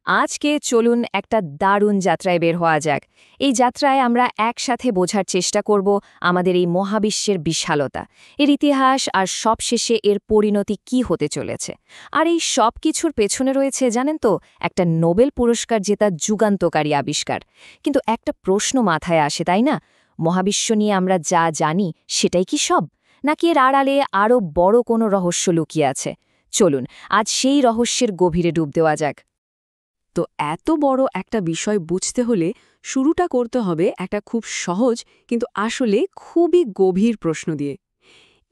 আজকে চলুন একটা দারুণ যাত্রায় বের হওয়া যাক। এই যাত্রায় আমরা একসাথে বোঝার চেষ্টা করব আমাদের এই মহাবিশ্বের বিশালতা, এর ইতিহাস আর সবশেষে এর পরিণতি কি হতে চলেছে। আর এই সব কিছুর পেছনে রয়েছে জানেন তো, একটা নোবেল পুরস্কার জেতা যুগান্তকারী আবিষ্কার। কিন্তু একটা প্রশ্ন মাথায় আসে, তাই না? মহাবিশ্ব নিয়ে আমরা যা জানি সেটাই কি সব, নাকি এর আড়ালে আরও বড় কোনো রহস্য লুকিয়ে আছে? চলুন আজ সেই রহস্যের গভীরে ডুব দেওয়া যাক। তো এত বড় একটা বিষয় বুঝতে হলে শুরুটা করতে হবে একটা খুব সহজ কিন্তু আসলে খুবই গভীর প্রশ্ন দিয়ে।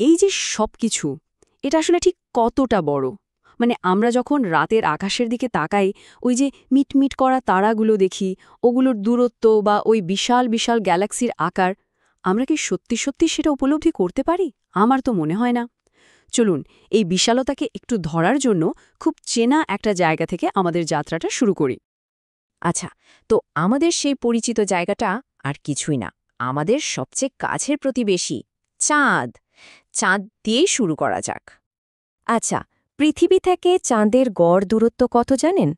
এই যে সবকিছু, এটা আসলে ঠিক কতটা বড়? মানে আমরা যখন রাতের আকাশের দিকে তাকাই, ওই যে মিটমিট করা তারাগুলো দেখি, ওগুলোর দূরত্ব বা ওই বিশাল বিশাল গ্যালাক্সির আকার, আমরা কি সত্যি সত্যি সেটা উপলব্ধি করতে পারি? আমার তো মনে হয় না। চলুন এই বিশালতাকে একটু ধরার জন্য খুব চেনা একটা জায়গা থেকে আমাদের যাত্রাটা শুরু করি। আচ্ছা, তো আমাদের সেই পরিচিত জায়গাটা আর কিছুই না, আমাদের সবচেয়ে কাছের প্রতিবেশী চাঁদ। চাঁদ দিয়েই শুরু করা যাক। আচ্ছা, পৃথিবী থেকে চাঁদের গড় দূরত্ব কত জানেন?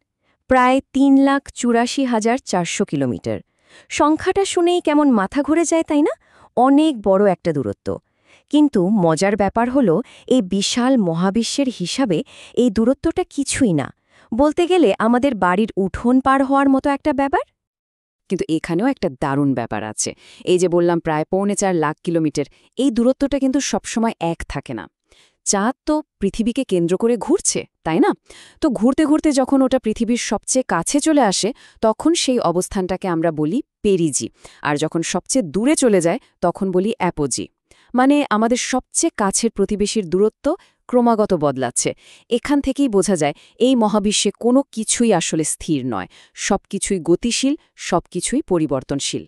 প্রায় ৩,৮৪,৪০০ কিলোমিটার। সংখ্যাটা শুনেই কেমন মাথা ঘুরে যায়, তাই না? অনেক বড় একটা দূরত্ব। কিন্তু মজার ব্যাপার হলো, এই বিশাল মহাবিশ্বের হিসাবে এই দূরত্বটা কিছুই না। বলতে গেলে আমাদের বাড়ির উঠোন পার হওয়ার মতো একটা ব্যাপার। কিন্তু এখানেও একটা দারুণ ব্যাপার আছে। এই যে বললাম প্রায় 4.25 লাখ কিলোমিটার, এই দূরত্বটা কিন্তু সবসময় এক থাকে না। চাঁদ তো পৃথিবীকে কেন্দ্র করে ঘুরছে, তাই না? তো ঘুরতে ঘুরতে যখন ওটা পৃথিবীর সবচেয়ে কাছে চলে আসে, তখন সেই অবস্থানটাকে আমরা বলি পেরিজি। আর যখন সবচেয়ে দূরে চলে যায় তখন বলি অ্যাপোজি। মানে আমাদের সবচেয়ে কাছের প্রতিবেশীর দূরত্ব ক্রমাগত বদলাচ্ছে। এখান থেকেই বোঝা যায় এই মহাবিশ্বে কোনো কিছুই আসলে স্থির নয়, সবকিছুই গতিশীল, সবকিছুই পরিবর্তনশীল।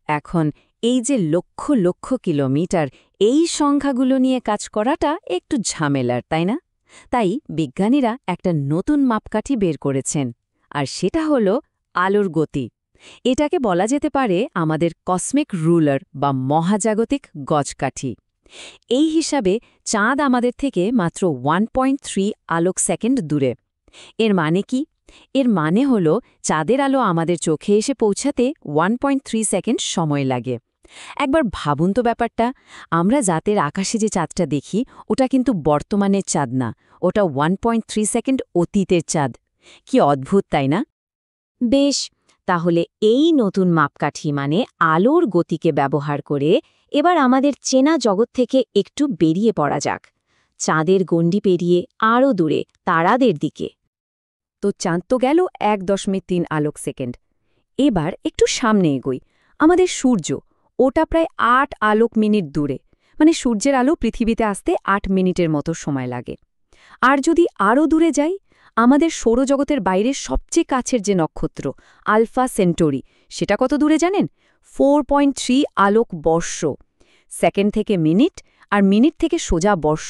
এখন এই যে লক্ষ লক্ষ কিলোমিটার, এই সংখ্যাগুলো নিয়ে কাজ করাটা একটু ঝামেলার, তাই না? তাই বিজ্ঞানীরা একটা নতুন মাপকাঠি বের করেছেন, আর সেটা হলো আলোর গতি। এটাকে বলা যেতে পারে আমাদের কসমিক রুলার বা মহাজাগতিক গজকাঠি। এই হিসাবে চাঁদ আমাদের থেকে মাত্র 1.3 আলোক সেকেন্ড দূরে। এর মানে কি? এর মানে হল চাঁদের আলো আমাদের চোখে এসে পৌঁছাতে 1.3 সেকেন্ড সময় লাগে। একবার ভাবুন তো ব্যাপারটা, আমরা রাতের আকাশে যে চাঁদটা দেখি ওটা কিন্তু বর্তমানের চাঁদ না, ওটা 1.3 সেকেন্ড অতীতের চাঁদ। কি অদ্ভুত, তাই না? বেশ, তাহলে এই নতুন মাপকাঠি মানে আলোর গতিকে ব্যবহার করে এবার আমাদের চেনা জগৎ থেকে একটু বেরিয়ে পড়া যাক, চাঁদের গণ্ডি পেরিয়ে আরও দূরে তারাদের দিকে। তো চাঁদ তো গেল 1.3 আলোক সেকেন্ড। এবার একটু সামনে এগোই। আমাদের সূর্য, ওটা প্রায় 8 আলোক মিনিট দূরে। মানে সূর্যের আলো পৃথিবীতে আসতে 8 মিনিটের মতো সময় লাগে। আর যদি আরও দূরে যাই, আমাদের সৌরজগতের বাইরে সবচেয়ে কাছের যে নক্ষত্র আলফা সেন্টোরি, সেটা কত দূরে জানেন? 4.3 আলোক বর্ষ। সেকেন্ড থেকে মিনিট, আর মিনিট থেকে সোজা বর্ষ।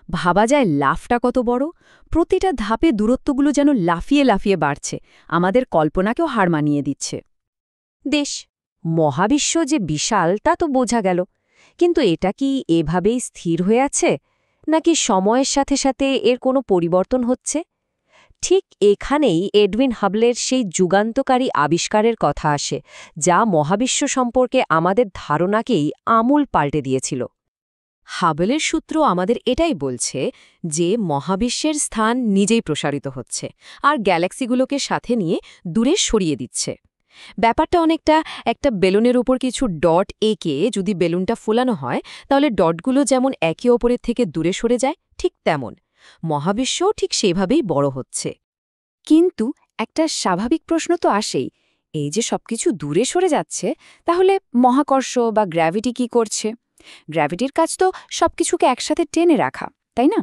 ভাবা যায় লাফটা কত বড়। প্রতিটা ধাপে দূরত্বগুলো যেন লাফিয়ে লাফিয়ে বাড়ছে, আমাদের কল্পনাকেও হার মানিয়ে দিচ্ছে। দেশ, মহাবিশ্ব যে বিশাল তা তো বোঝা গেল, কিন্তু এটা কি এভাবেই স্থির হয়ে আছে, নাকি সময়ের সাথে সাথে এর কোনো পরিবর্তন হচ্ছে? ঠিক এখানেই এডউইন হাবলের সেই যুগান্তকারী আবিষ্কারের কথা আসে, যা মহাবিশ্ব সম্পর্কে আমাদের ধারণাকেই আমূল পাল্টে দিয়েছিল। হাবলের সূত্র আমাদের এটাই বলছে যে মহাবিশ্বের স্থান নিজেই প্রসারিত হচ্ছে, আর গ্যালাক্সিগুলোকে সাথে নিয়ে দূরে সরিয়ে দিচ্ছে। ব্যাপারটা অনেকটা একটা বেলুনের উপর কিছু ডট এঁকে যদি বেলুনটা ফোলানো হয়, তাহলে ডটগুলো যেমন একে অপরের থেকে দূরে সরে যায়, ঠিক তেমন মহাবিশ্বও ঠিক সেভাবেই বড় হচ্ছে। কিন্তু একটা স্বাভাবিক প্রশ্ন তো আসেই, এই যে সবকিছু দূরে সরে যাচ্ছে, তাহলে মহাকর্ষ বা গ্র্যাভিটি কি করছে? গ্র্যাভিটির কাজ তো সবকিছুকে একসাথে টেনে রাখা, তাই না?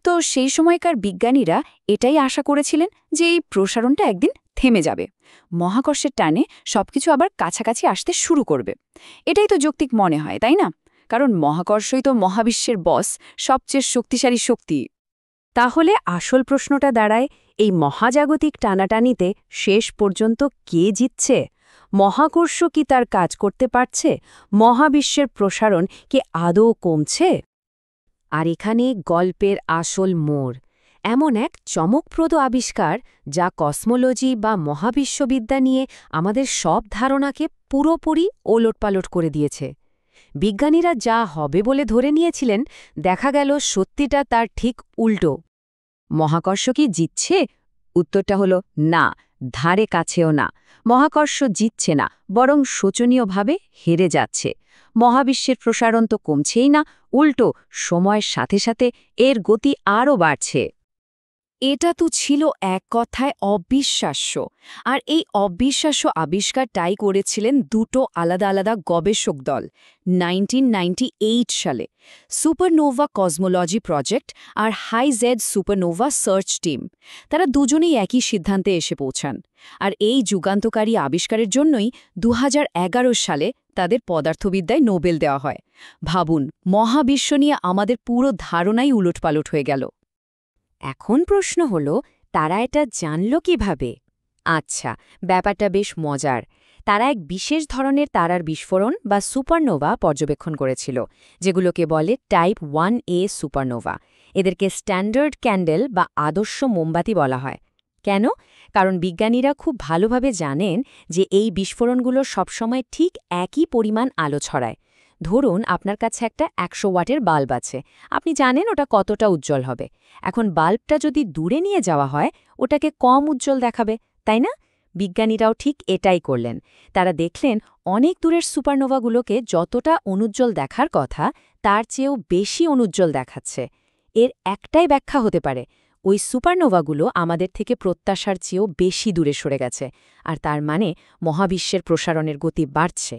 তো সেই সময়কার বিজ্ঞানীরা এটাই আশা করেছিলেন যে এই প্রসারণটা একদিন থেমে যাবে, মহাকর্ষের টানে সবকিছু আবার কাছাকাছি আসতে শুরু করবে। এটাই তো যৌক্তিক মনে হয়, তাই না? কারণ মহাকর্ষই তো মহাবিশ্বের বস, সবচেয়ে শক্তিশালী শক্তি। তাহলে আসল প্রশ্নটা দাঁড়ায়, এই মহাজাগতিক টানাটানিতে শেষ পর্যন্ত কে জিতছে? মহাকর্ষ কি তার কাজ করতে পারছে? মহাবিশ্বের প্রসারণ কি আদৌ কমছে? আর এখানে গল্পের আসল মোড়। এমন এক চমকপ্রদ আবিষ্কার যা কসমোলজি বা মহাবিশ্ববিদ্যা নিয়ে আমাদের সব ধারণাকে পুরোপুরি ওলটপালট করে দিয়েছে। বিজ্ঞানীরা যা হবে বলে ধরে নিয়েছিলেন, দেখা গেল সত্যিটা তার ঠিক উল্টো। মহাকর্ষ কি জিতছে? উত্তরটা হলো না, ধারে কাছেও না। মহাকর্ষ জিতছে না, বরং শোচনীয়ভাবে হেরে যাচ্ছে। মহাবিশ্বের প্রসারণ তো কমছেই না, উল্টো সময়ের সাথে সাথে এর গতি আরও বাড়ছে। এটা তো ছিল এক কথায় অবিশ্বাস্য। আর এই অবিশ্বাস্য আবিষ্কারটাই করেছিলেন দুটো আলাদা আলাদা গবেষক দল 1998 সালে, সুপারনোভা কসমোলজি প্রজেক্ট আর high Z supernova search team. তারা দুজনেই একই সিদ্ধান্তে এসে পৌঁছান। আর এই যুগান্তকারী আবিষ্কারের জন্যই 2011 সালে তাদের পদার্থবিদ্যায় নোবেল দেওয়া হয়। ভাবুন, মহাবিশ্ব নিয়ে আমাদের পুরো ধারণাই উলটপালট হয়ে গেল। এখন প্রশ্ন হলো, তারা এটা জানল কিভাবে? আচ্ছা, ব্যাপারটা বেশ মজার। তারা এক বিশেষ ধরনের তারার বিস্ফোরণ বা সুপারনোভা পর্যবেক্ষণ করেছিল, যেগুলোকে বলে টাইপ 1A সুপারনোভা। এদেরকে স্ট্যান্ডার্ড ক্যান্ডেল বা আদর্শ মোমবাতি বলা হয়। কেন? কারণ বিজ্ঞানীরা খুব ভালোভাবে জানেন যে এই বিস্ফোরণগুলো সবসময় ঠিক একই পরিমাণ আলো ছড়ায়। ধরুন, আপনার কাছে একটা 100 ওয়াটের বাল্ব আছে। আপনি জানেন ওটা কতটা উজ্জ্বল হবে। এখন বাল্বটা যদি দূরে নিয়ে যাওয়া হয়, ওটাকে কম উজ্জ্বল দেখাবে, তাই না? বিজ্ঞানীরাও ঠিক এটাই করলেন। তারা দেখলেন অনেক দূরের সুপারনোভাগুলোকে যতটা অনুজ্জ্বল দেখার কথা, তার চেয়েও বেশি অনুজ্জ্বল দেখাচ্ছে। এর একটাই ব্যাখ্যা হতে পারে, ওই সুপারনোভাগুলো আমাদের থেকে প্রত্যাশার চেয়েও বেশি দূরে সরে গেছে, আর তার মানে মহাবিশ্বের প্রসারণের গতি বাড়ছে।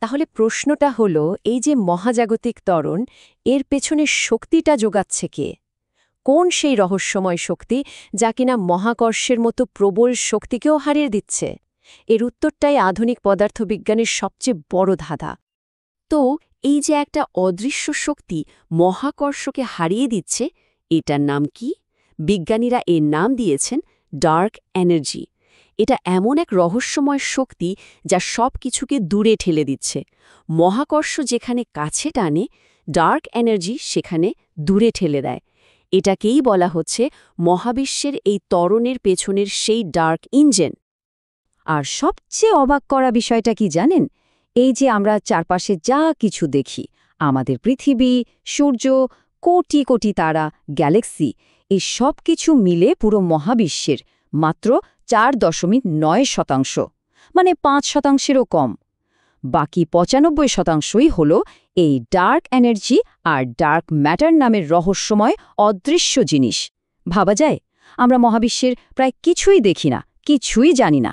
তাহলে প্রশ্নটা হলো, এই যে মহাজাগতিক ত্বরণ, এর পেছনে শক্তিটা যোগাচ্ছে কে? কোন সেই রহস্যময় শক্তি যা কিনা মহাকর্ষের মতো প্রবল শক্তিকেও হারিয়ে দিচ্ছে? এর উত্তরটাই আধুনিক পদার্থবিজ্ঞানের সবচেয়ে বড় ধাঁধা। তো এই যে একটা অদৃশ্য শক্তি মহাকর্ষকে হারিয়ে দিচ্ছে, এটার নাম কি? বিজ্ঞানীরা এর নাম দিয়েছেন ডার্ক এনার্জি। এটা এমন এক রহস্যময় শক্তি যা সব কিছুকে দূরে ঠেলে দিচ্ছে। মহাকর্ষ যেখানে কাছে টানে, ডার্ক এনার্জি সেখানে দূরে ঠেলে দেয়। এটাকেই বলা হচ্ছে মহাবিশ্বের এই ত্বরণের পেছনের সেই ডার্ক ইঞ্জিন। আর সবচেয়ে অবাক করা বিষয়টা কি জানেন? এই যে আমরা চারপাশে যা কিছু দেখি, আমাদের পৃথিবী, সূর্য, কোটি কোটি তারা, গ্যালাক্সি, এই সব কিছু মিলে পুরো মহাবিশ্বের মাত্র 4.9%, মানে 5%-এরও কম। বাকি 95%ই হল এই ডার্ক এনার্জি আর ডার্ক ম্যাটার নামের রহস্যময় অদৃশ্য জিনিস। ভাবা যায়, আমরা মহাবিশ্বের প্রায় কিছুই দেখি না, কিছুই জানি না।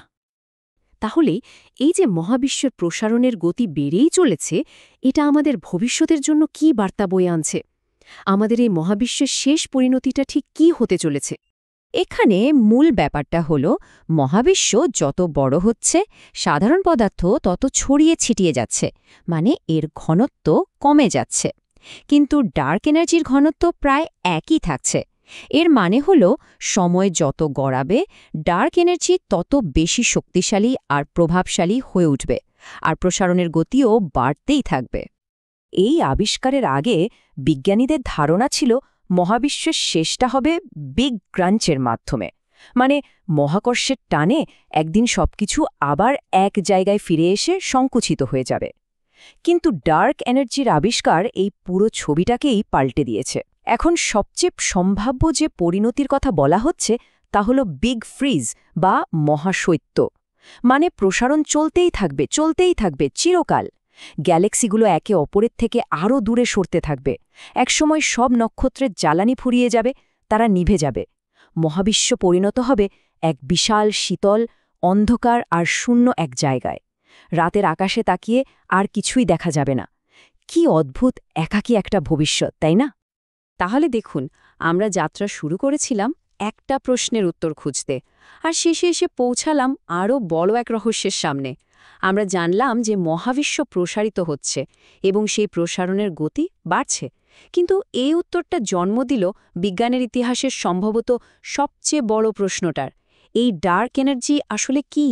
তাহলে এই যে মহাবিশ্বের প্রসারণের গতি বেড়েই চলেছে, এটা আমাদের ভবিষ্যতের জন্য কী বার্তা বয়ে আনছে? আমাদের এই মহাবিশ্বের শেষ পরিণতিটা ঠিক কী হতে চলেছে? এখানে মূল ব্যাপারটা হল, মহাবিশ্ব যত বড় হচ্ছে, সাধারণ পদার্থ তত ছড়িয়ে ছিটিয়ে যাচ্ছে, মানে এর ঘনত্ব কমে যাচ্ছে। কিন্তু ডার্ক এনার্জির ঘনত্ব প্রায় একই থাকছে। এর মানে হল, সময় যত গড়াবে, ডার্ক এনার্জি তত বেশি শক্তিশালী আর প্রভাবশালী হয়ে উঠবে, আর প্রসারণের গতিও বাড়তেই থাকবে। এই আবিষ্কারের আগে বিজ্ঞানীদের ধারণা ছিল মহাবিশ্বের শেষটা হবে বিগ ক্রাঞ্চের মাধ্যমে, মানে মহাকর্ষের টানে একদিন সবকিছু আবার এক জায়গায় ফিরে এসে সংকুচিত হয়ে যাবে। কিন্তু ডার্ক এনার্জির আবিষ্কার এই পুরো ছবিটাকেই পাল্টে দিয়েছে। এখন সবচেয়ে সম্ভাব্য যে পরিণতির কথা বলা হচ্ছে, তা হল বিগ ফ্রিজ বা মহাশৈত্য। মানে প্রসারণ চলতেই থাকবে চিরকাল। গ্যালাক্সিগুলো একে অপরের থেকে আরও দূরে সরতে থাকবে। একসময় সব নক্ষত্রের জ্বালানি ফুরিয়ে যাবে, তারা নিভে যাবে। মহাবিশ্ব পরিণত হবে এক বিশাল শীতল, অন্ধকার আর শূন্য এক জায়গায়। রাতের আকাশে তাকিয়ে আর কিছুই দেখা যাবে না। কি অদ্ভুত একাকী একটা ভবিষ্যৎ, তাই না? তাহলে দেখুন, আমরা যাত্রা শুরু করেছিলাম একটা প্রশ্নের উত্তর খুঁজতে, আর শেষে এসে পৌঁছালাম আরও বড় এক রহস্যের সামনে। আমরা জানলাম যে মহাবিশ্ব প্রসারিত হচ্ছে এবং সেই প্রসারণের গতি বাড়ছে। কিন্তু এই উত্তরটা জন্ম দিল বিজ্ঞানের ইতিহাসের সম্ভবত সবচেয়ে বড় প্রশ্নটার। এই ডার্ক এনার্জি আসলে কি?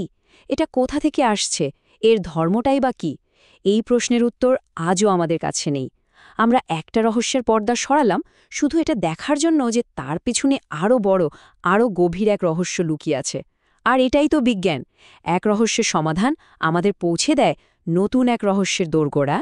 এটা কোথা থেকে আসছে? এর ধর্মটাই বা কী? এই প্রশ্নের উত্তর আজও আমাদের কাছে নেই। আমরা একটা রহস্যের পর্দা সরালাম শুধু এটা দেখার জন্য যে তার পিছনে আরও বড় আরও গভীর এক রহস্য লুকিয়ে আছে। আর এটাই তো বিজ্ঞান, এক রহস্যের সমাধান আমাদের পৌঁছে দেয় নতুন এক রহস্যের দোরগোড়া।